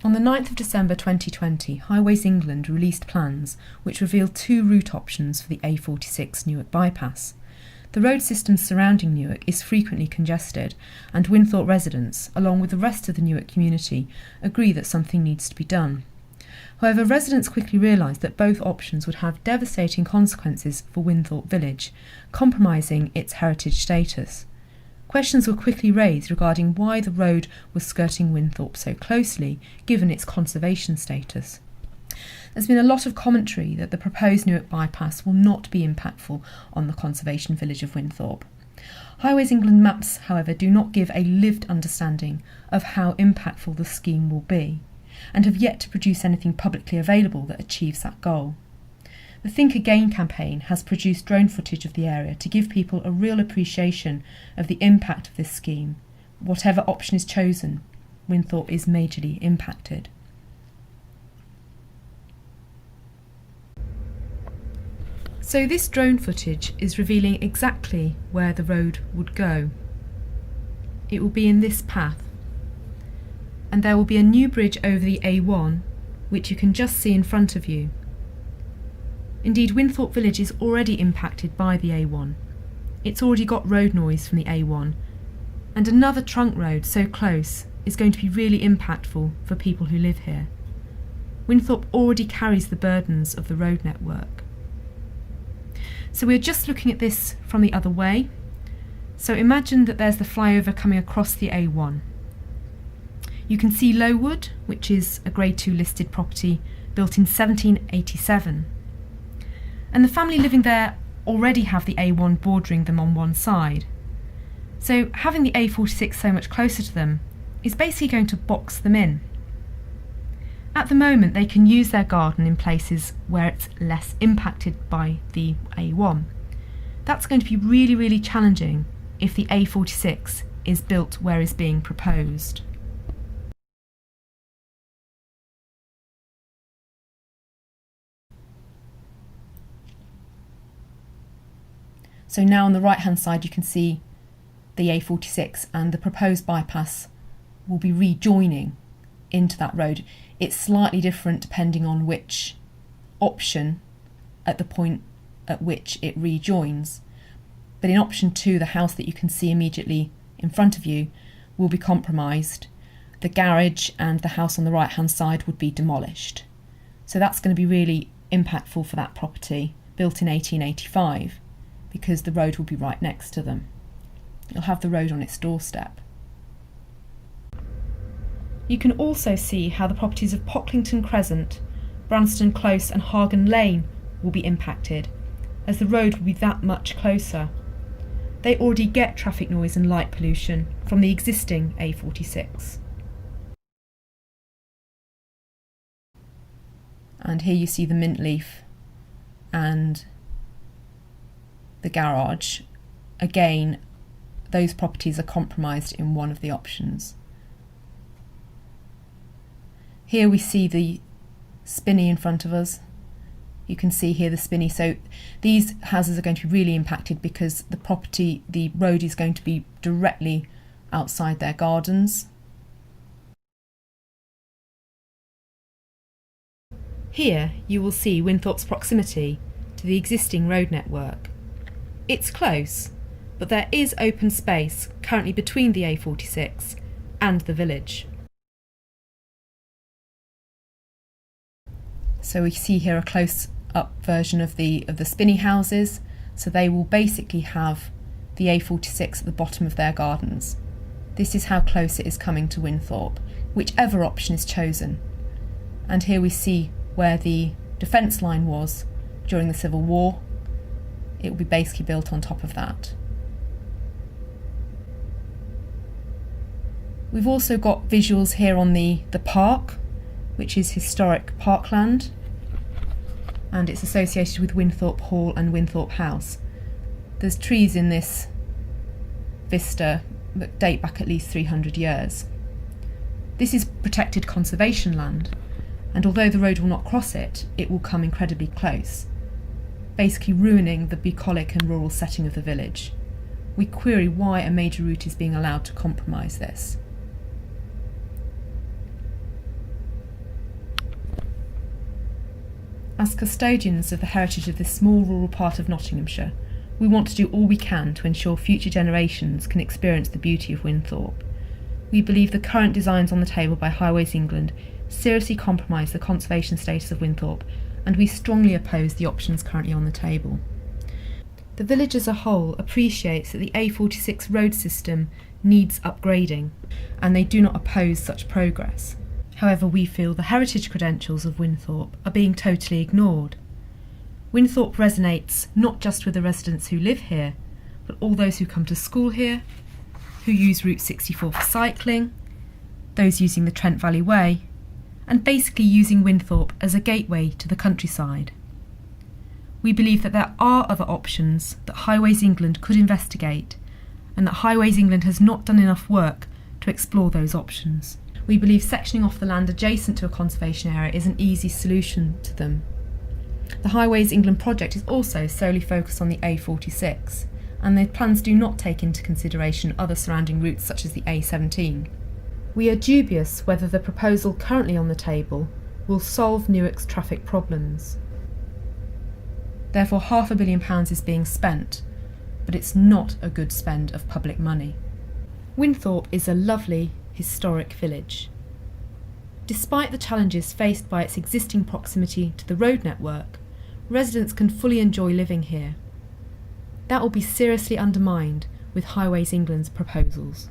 On the 9th of December 2020, Highways England released plans which revealed two route options for the A46 Newark Bypass. The road system surrounding Newark is frequently congested, and Winthorpe residents, along with the rest of the Newark community, agree that something needs to be done. However, residents quickly realised that both options would have devastating consequences for Winthorpe village, compromising its heritage status. Questions were quickly raised regarding why the road was skirting Winthorpe so closely, given its conservation status. There's been a lot of commentary that the proposed Newark bypass will not be impactful on the conservation village of Winthorpe. Highways England maps, however, do not give a lived understanding of how impactful the scheme will be, and have yet to produce anything publicly available that achieves that goal. The Think Again campaign has produced drone footage of the area to give people a real appreciation of the impact of this scheme. Whatever option is chosen, Winthorpe is majorly impacted. So this drone footage is revealing exactly where the road would go. It will be in this path, and there will be a new bridge over the A1, which you can just see in front of you. Indeed, Winthorpe village is already impacted by the A1. It's already got road noise from the A1, and another trunk road so close is going to be really impactful for people who live here. Winthorpe already carries the burdens of the road network. So we're just looking at this from the other way. So imagine that there's the flyover coming across the A1. You can see Lowood, which is a Grade 2 listed property built in 1787. And the family living there already have the A1 bordering them on one side. So having the A46 so much closer to them is basically going to box them in. At the moment, they can use their garden in places where it's less impacted by the A1. That's going to be really, really challenging if the A46 is built where is being proposed. So now on the right hand side you can see the A46, and the proposed bypass will be rejoining into that road. It's slightly different depending on which option at the point at which it rejoins. But in option 2, the house that you can see immediately in front of you will be compromised. The garage and the house on the right hand side would be demolished. So that's going to be really impactful for that property, built in 1885. Because the road will be right next to them. You'll have the road on its doorstep. You can also see how the properties of Pocklington Crescent, Branston Close and Hagen Lane will be impacted, as the road will be that much closer. They already get traffic noise and light pollution from the existing A46. And here you see the mint leaf and the garage. Again, those properties are compromised in one of the options. Here we see the spinney in front of us. You can see here the spinney. So these houses are going to be really impacted because the road is going to be directly outside their gardens. Here you will see Winthorpe's proximity to the existing road network. It's close, but there is open space currently between the A46 and the village. So we see here a close-up version of the spinney houses. So they will basically have the A46 at the bottom of their gardens. This is how close it is coming to Winthorpe, whichever option is chosen. And here we see where the defence line was during the Civil War. It will be basically built on top of that. We've also got visuals here on the park, which is historic parkland, and it's associated with Winthorpe Hall and Winthorpe House. There's trees in this vista that date back at least 300 years. This is protected conservation land, and although the road will not cross it, it will come incredibly close, basically ruining the bucolic and rural setting of the village. We query why a major route is being allowed to compromise this. As custodians of the heritage of this small rural part of Nottinghamshire, we want to do all we can to ensure future generations can experience the beauty of Winthorpe. We believe the current designs on the table by Highways England seriously compromise the conservation status of Winthorpe, and we strongly oppose the options currently on the table. The village as a whole appreciates that the A46 road system needs upgrading, and they do not oppose such progress. However, we feel the heritage credentials of Winthorpe are being totally ignored. Winthorpe resonates not just with the residents who live here, but all those who come to school here, who use Route 64 for cycling, those using the Trent Valley Way, and basically using Winthorpe as a gateway to the countryside. We believe that there are other options that Highways England could investigate, and that Highways England has not done enough work to explore those options. We believe sectioning off the land adjacent to a conservation area is an easy solution to them. The Highways England project is also solely focused on the A46, and their plans do not take into consideration other surrounding routes such as the A17. We are dubious whether the proposal currently on the table will solve Newark's traffic problems. Therefore, £500 million is being spent, but it's not a good spend of public money. Winthorpe is a lovely, historic village. Despite the challenges faced by its existing proximity to the road network, residents can fully enjoy living here. That will be seriously undermined with Highways England's proposals.